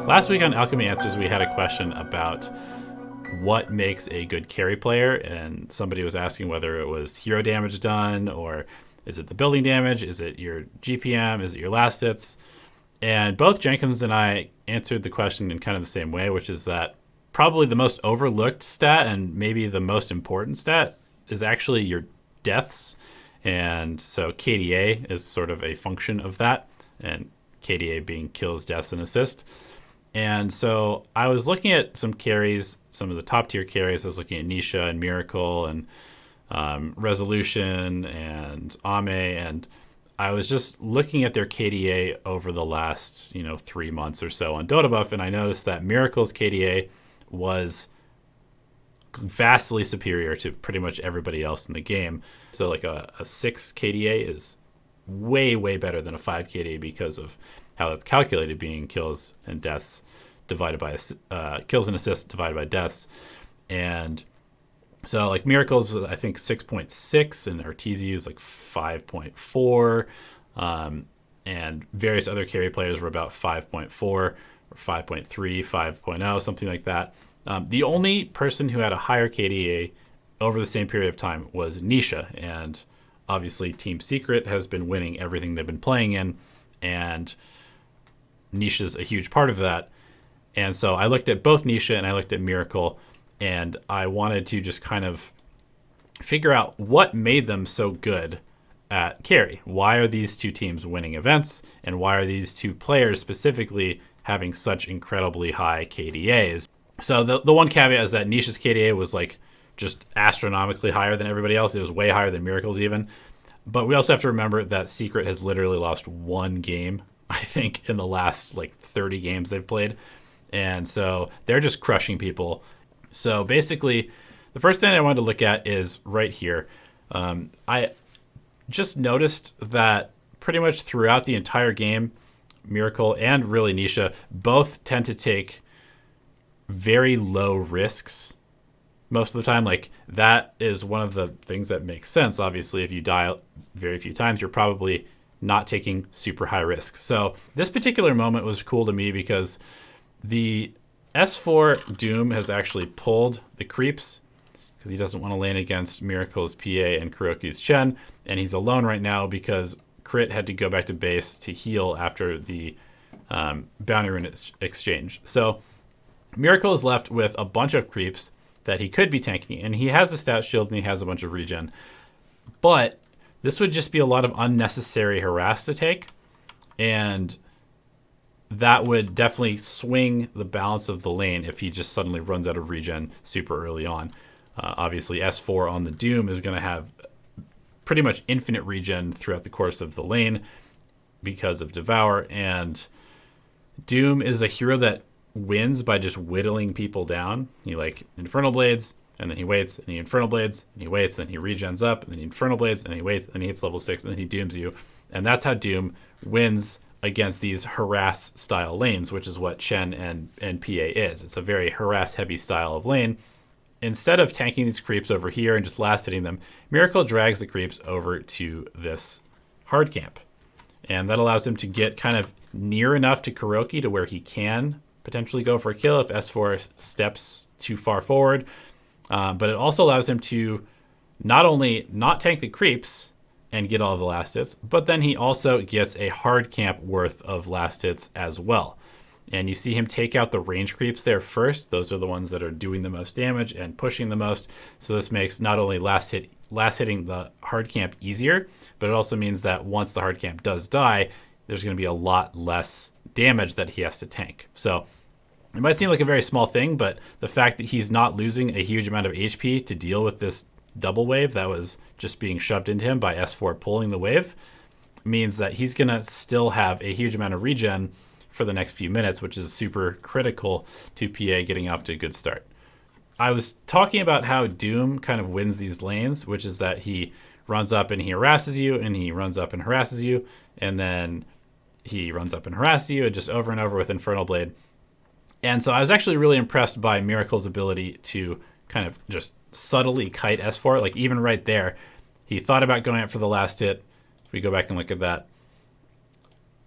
Last week on Alchemy Answers, we had a question about what makes a good carry player, and somebody was asking whether it was hero damage done, or is it the building damage, is it your GPM, is it your last hits? And both Jenkins and I answered the question in kind of the same way, which is that probably the most overlooked stat and maybe the most important stat is actually your deaths. And so KDA is sort of a function of that, and KDA being kills, deaths, and assist. And so I was looking at some carries, some of the top tier carries. I was looking at Nisha and Miracle and Resolution and Ame, and I was just looking at their KDA over the last 3 months or so on Dota Buff, and I noticed that Miracle's KDA was vastly superior to pretty much everybody else in the game. So like a 6 KDA is way, way better than a 5 KDA because of how that's calculated, being kills and deaths divided by kills and assists divided by deaths. And so like Miracle's I think 6.6 and Arteezy is like 5.4, and various other carry players were about 5.4 or 5.3, 5.0, something like that. The only person who had a higher KDA over the same period of time was Nisha, and obviously Team Secret has been winning everything they've been playing in, and Nisha's a huge part of that. And so I looked at both Nisha and I looked at Miracle, and I wanted to just kind of figure out what made them so good at carry. Why are these two teams winning events, and why are these two players specifically having such incredibly high KDAs? So the one caveat is that Nisha's KDA was like just astronomically higher than everybody else. It was way higher than Miracle's even. But we also have to remember that Secret has literally lost one game, I think, in the last like 30 games they've played. And so they're just crushing people. So basically, the first thing I wanted to look at is right here. I just noticed that pretty much throughout the entire game, Miracle and really Nisha both tend to take very low risks most of the time. Like, that is one of the things that makes sense. Obviously, if you die very few times, you're probably not taking super high risk. So this particular moment was cool to me because the S4 Doom has actually pulled the creeps because he doesn't want to lane against Miracle's PA and Kuroki's Chen, and he's alone right now because Crit had to go back to base to heal after the bounty rune exchange. So Miracle is left with a bunch of creeps that he could be tanking, and he has a stat shield and he has a bunch of regen. But this would just be a lot of unnecessary harass to take, and that would definitely swing the balance of the lane if he just suddenly runs out of regen super early on. Obviously, S4 on the Doom is going to have pretty much infinite regen throughout the course of the lane because of Devour, and Doom is a hero that wins by just whittling people down. He like Infernal Blades, and then he waits, and he Infernal Blades, and he waits, and then he regens up, and then he Infernal Blades, and he waits, and he hits level 6, and then he dooms you. And that's how Doom wins against these harass style lanes, which is what Chen and PA is. It's a very harass heavy style of lane. Instead of tanking these creeps over here and just last hitting them, Miracle drags the creeps over to this hard camp. And that allows him to get kind of near enough to Kuroki to where he can potentially go for a kill if S4 steps too far forward. But it also allows him to not only not tank the creeps and get all of the last hits, but then he also gets a hard camp worth of last hits as well. And you see him take out the range creeps there first. Those are the ones that are doing the most damage and pushing the most. So this makes not only last hitting the hard camp easier, but it also means that once the hard camp does die, there's going to be a lot less damage that he has to tank. So it might seem like a very small thing, but the fact that he's not losing a huge amount of HP to deal with this double wave that was just being shoved into him by S4 pulling the wave means that he's going to still have a huge amount of regen for the next few minutes, which is super critical to PA getting off to a good start. I was talking about how Doom kind of wins these lanes, which is that he runs up and he harasses you, and he runs up and harasses you, and then he runs up and harasses you, and just over and over with Infernal Blade. And so I was actually really impressed by Miracle's ability to kind of just subtly kite S4. Like even right there, he thought about going up for the last hit. If we go back and look at that,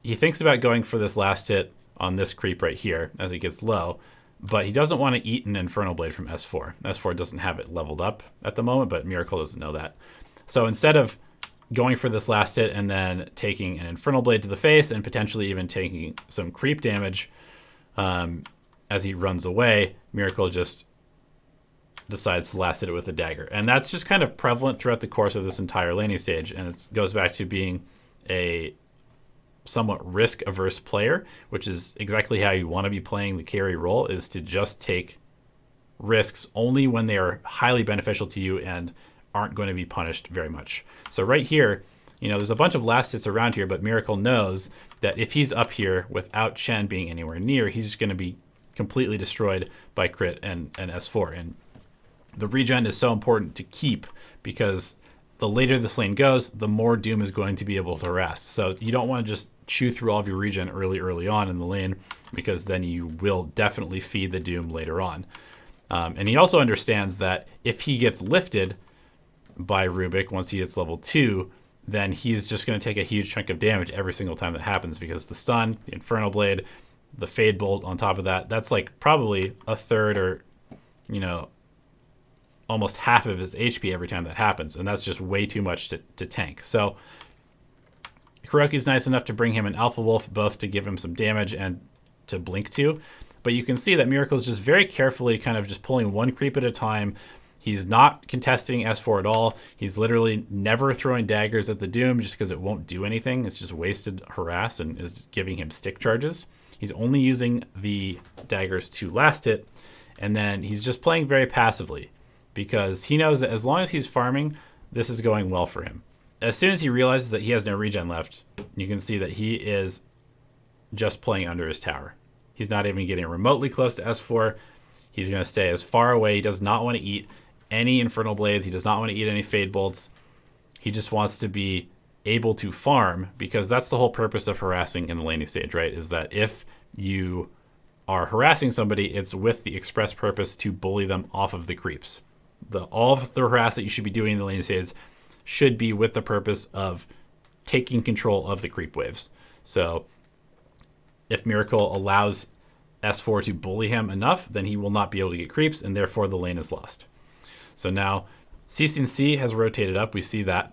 he thinks about going for this last hit on this creep right here as it gets low, but he doesn't want to eat an Infernal Blade from S4. S4 doesn't have it leveled up at the moment, but Miracle doesn't know that. So instead of going for this last hit and then taking an Infernal Blade to the face and potentially even taking some creep damage as he runs away, Miracle just decides to last hit it with a dagger. And that's just kind of prevalent throughout the course of this entire laning stage, and it goes back to being a somewhat risk-averse player, which is exactly how you want to be playing the carry role, is to just take risks only when they are highly beneficial to you and aren't going to be punished very much. So right here, there's a bunch of last hits around here, but Miracle knows that if he's up here without Chen being anywhere near, he's just going to be completely destroyed by crit and S4. And the regen is so important to keep because the later this lane goes, the more Doom is going to be able to harass. So you don't want to just chew through all of your regen early on in the lane, because then you will definitely feed the Doom later on. And he also understands that if he gets lifted by Rubik once he hits level 2, then he's just going to take a huge chunk of damage every single time that happens, because the stun, the Infernal Blade, the Fade Bolt on top of that, that's like probably a third or, almost half of his HP every time that happens. And that's just way too much to tank. So Kuroki's nice enough to bring him an Alpha Wolf, both to give him some damage and to blink to. But you can see that Miracle is just very carefully kind of just pulling one creep at a time. He's not contesting S4 at all. He's literally never throwing daggers at the Doom just because it won't do anything. It's just wasted harass and is giving him stick charges. He's only using the daggers to last hit. And then he's just playing very passively, because he knows that as long as he's farming, this is going well for him. As soon as he realizes that he has no regen left, you can see that he is just playing under his tower. He's not even getting remotely close to S4. He's going to stay as far away. He does not want to eat any Infernal Blades. He does not want to eat any Fade Bolts. He just wants to be able to farm, because that's the whole purpose of harassing in the laning stage, right? Is that if you are harassing somebody, it's with the express purpose to bully them off of the creeps. All of the harass that you should be doing in the laning stage should be with the purpose of taking control of the creep waves. So if Miracle allows S4 to bully him enough, then he will not be able to get creeps, and therefore the lane is lost. So now CC&C has rotated up. We see that.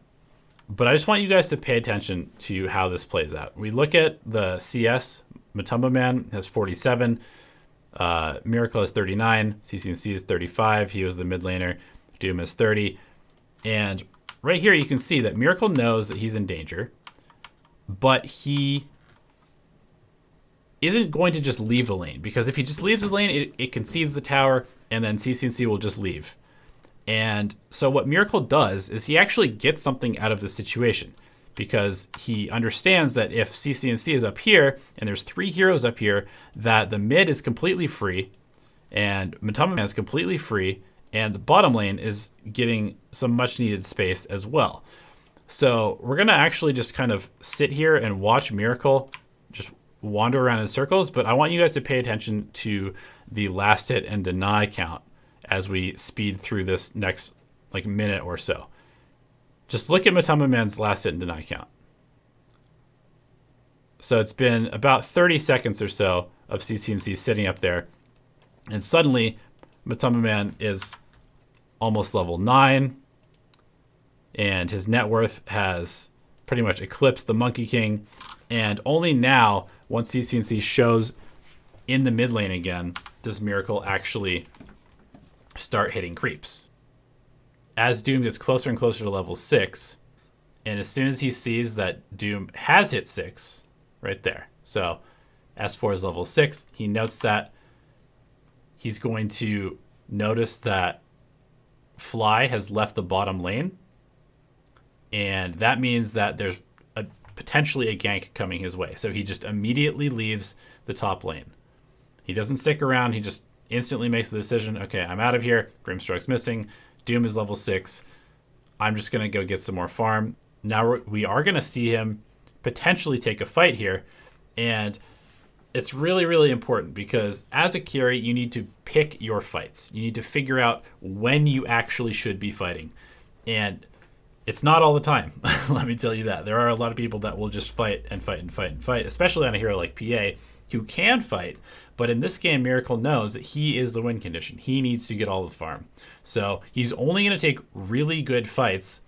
But I just want you guys to pay attention to how this plays out. We look at the CS. Matumba Man has 47. Miracle has 39. CC&C is 35. He was the mid laner. Doom is 30. And right here you can see that Miracle knows that he's in danger, but he isn't going to just leave the lane, because if he just leaves the lane, it concedes the tower, and then CC&C will just leave. And so what Miracle does is he actually gets something out of the situation, because he understands that if CC&C is up here, and there's 3 heroes up here, that the mid is completely free, and Matumba Man is completely free, and the bottom lane is getting some much needed space as well. So we're going to actually just kind of sit here and watch Miracle just wander around in circles, but I want you guys to pay attention to the last hit and deny count as we speed through this next minute or so. Just look at Matumba Man's last hit and deny count. So it's been about 30 seconds or so of CC&C sitting up there, and suddenly Matumba Man is almost level 9, and his net worth has pretty much eclipsed the Monkey King. And only now, once CC&C shows in the mid lane again, does Miracle actually start hitting creeps. As Doom gets closer and closer to level 6, and as soon as he sees that Doom has hit 6, right there. So S4 is level 6. He notes that. He's going to notice that Fly has left the bottom lane, and that means that there's potentially a gank coming his way. So he just immediately leaves the top lane. He doesn't stick around. He just instantly makes the decision, okay, I'm out of here. Grimstroke's missing. Doom is level 6. I'm just going to go get some more farm. Now we are going to see him potentially take a fight here. And it's really, really important because as a carry, you need to pick your fights. You need to figure out when you actually should be fighting. And it's not all the time. Let me tell you that. There are a lot of people that will just fight and fight and fight and fight, especially on a hero like PA who can fight. But in this game, Miracle knows that he is the win condition. He needs to get all the farm. So he's only going to take really good fights.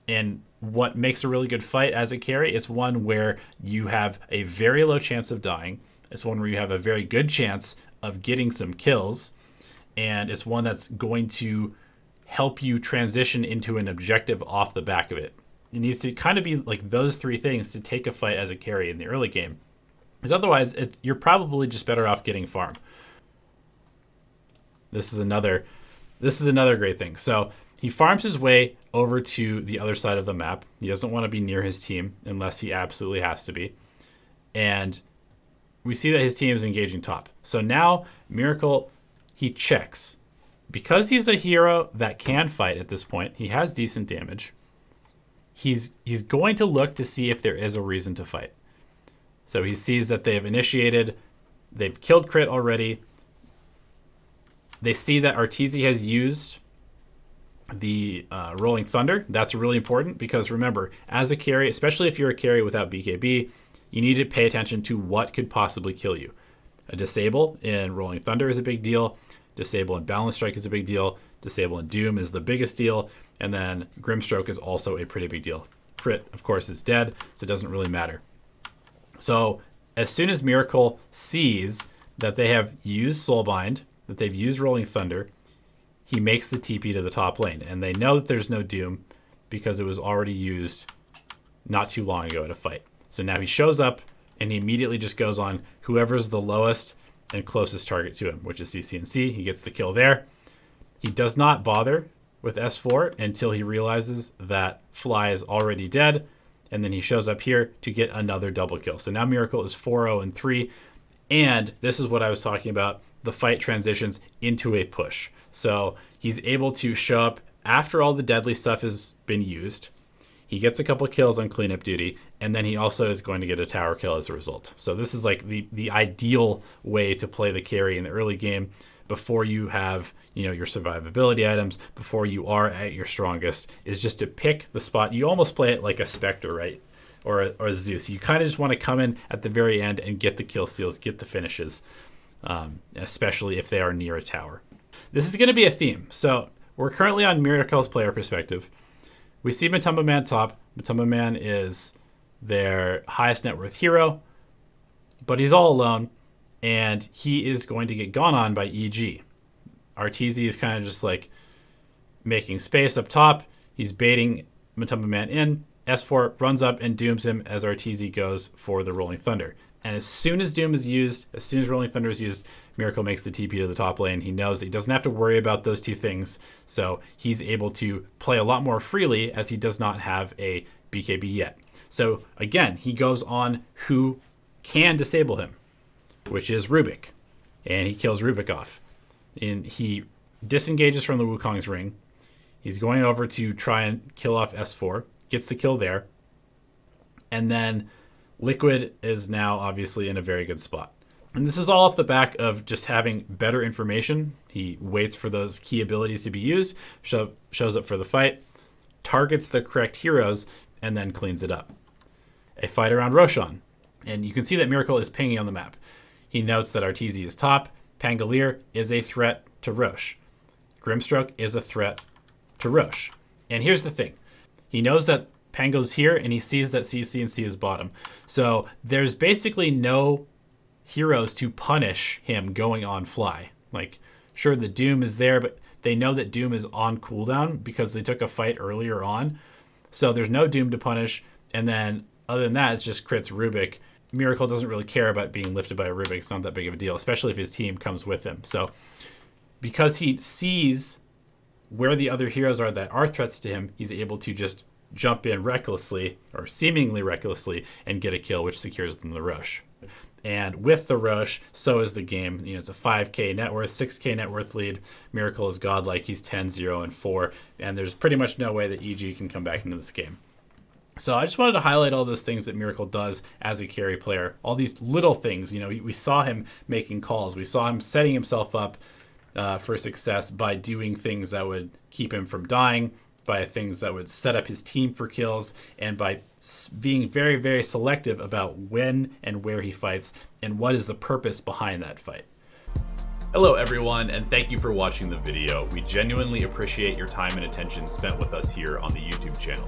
And what makes a really good fight as a carry is one where you have a very low chance of dying. It's one where you have a very good chance of getting some kills. And it's one that's going to help you transition into an objective off the back of it. It needs to kind of be like those three things to take a fight as a carry in the early game. Because otherwise, you're probably just better off getting farm. This is another great thing. So he farms his way over to the other side of the map. He doesn't want to be near his team unless he absolutely has to be. And we see that his team is engaging top. So now Miracle, he checks. Because he's a hero that can fight at this point, he has decent damage. He's going to look to see if there is a reason to fight. So he sees that they've initiated, they've killed Crit already. They see that Arteezy has used the Rolling Thunder. That's really important because remember, as a carry, especially if you're a carry without BKB, you need to pay attention to what could possibly kill you. A disable in Rolling Thunder is a big deal. Disable in Balance Strike is a big deal. Disable in Doom is the biggest deal. And then Grimstroke is also a pretty big deal. Crit, of course, is dead, so it doesn't really matter. So as soon as Miracle sees that they have used Soulbind, that they've used Rolling Thunder, he makes the TP to the top lane. And they know that there's no Doom because it was already used not too long ago at a fight. So now he shows up and he immediately just goes on whoever's the lowest and closest target to him, which is CCNC. He gets the kill there. He does not bother with S4 until he realizes that Fly is already dead. And then he shows up here to get another double kill. So now Miracle is 4-0-3. And this is what I was talking about. The fight transitions into a push. So he's able to show up after all the deadly stuff has been used. He gets a couple kills on cleanup duty, and then he also is going to get a tower kill as a result. So this is like the ideal way to play the carry in the early game before you have, you know, your survivability items, before you are at your strongest, is just to pick the spot. You almost play it like a Spectre, right? Or a Zeus. You kind of just want to come in at the very end and get the kill steals, get the finishes, especially if they are near a tower. This is going to be a theme. So we're currently on Miracle's player perspective. We see Matumba Man top. Matumba Man is their highest net worth hero, but he's all alone, and he is going to get gone on by EG. Arteezy is kind of just like making space up top. He's baiting Matumba Man in. S4 runs up and dooms him as Arteezy goes for the Rolling Thunder. And as soon as Doom is used, as soon as Rolling Thunder is used, Miracle makes the TP to the top lane. He knows that he doesn't have to worry about those two things, so he's able to play a lot more freely as he does not have a BKB yet. So again, he goes on who can disable him, which is Rubik. And he kills Rubik off. And he disengages from the Wukong's ring. He's going over to try and kill off S4, gets the kill there, and then Liquid is now obviously in a very good spot. And this is all off the back of just having better information. He waits for those key abilities to be used, shows up for the fight, targets the correct heroes, and then cleans it up. A fight around Roshan. And you can see that Miracle is pinging on the map. He notes that Arteezy is top. Pangolier is a threat to Roche. Grimstroke is a threat to Roche. And here's the thing. He knows that Pango's here, and he sees that CCNC is bottom. So there's basically no heroes to punish him going on Fly. Like, sure, the Doom is there, but they know that Doom is on cooldown because they took a fight earlier on. So there's no Doom to punish. And then other than that, it's just crits Rubik. Miracle doesn't really care about being lifted by a Rubik. It's not that big of a deal, especially if his team comes with him. So because he sees where the other heroes are that are threats to him, he's able to just jump in recklessly, or seemingly recklessly, and get a kill, which secures them the Roche. And with the Roche, so is the game. You know, it's a 5k net worth, 6k net worth lead. Miracle is godlike. He's 10-0-4, and there's pretty much no way that EG can come back into this game. So I just wanted to highlight all those things that Miracle does as a carry player. All these little things, you know, we saw him making calls. We saw him setting himself up for success by doing things that would keep him from dying, by things that would set up his team for kills, and by being very, very selective about when and where he fights and what is the purpose behind that fight. Hello everyone, and thank you for watching the video. We genuinely appreciate your time and attention spent with us here on the YouTube channel.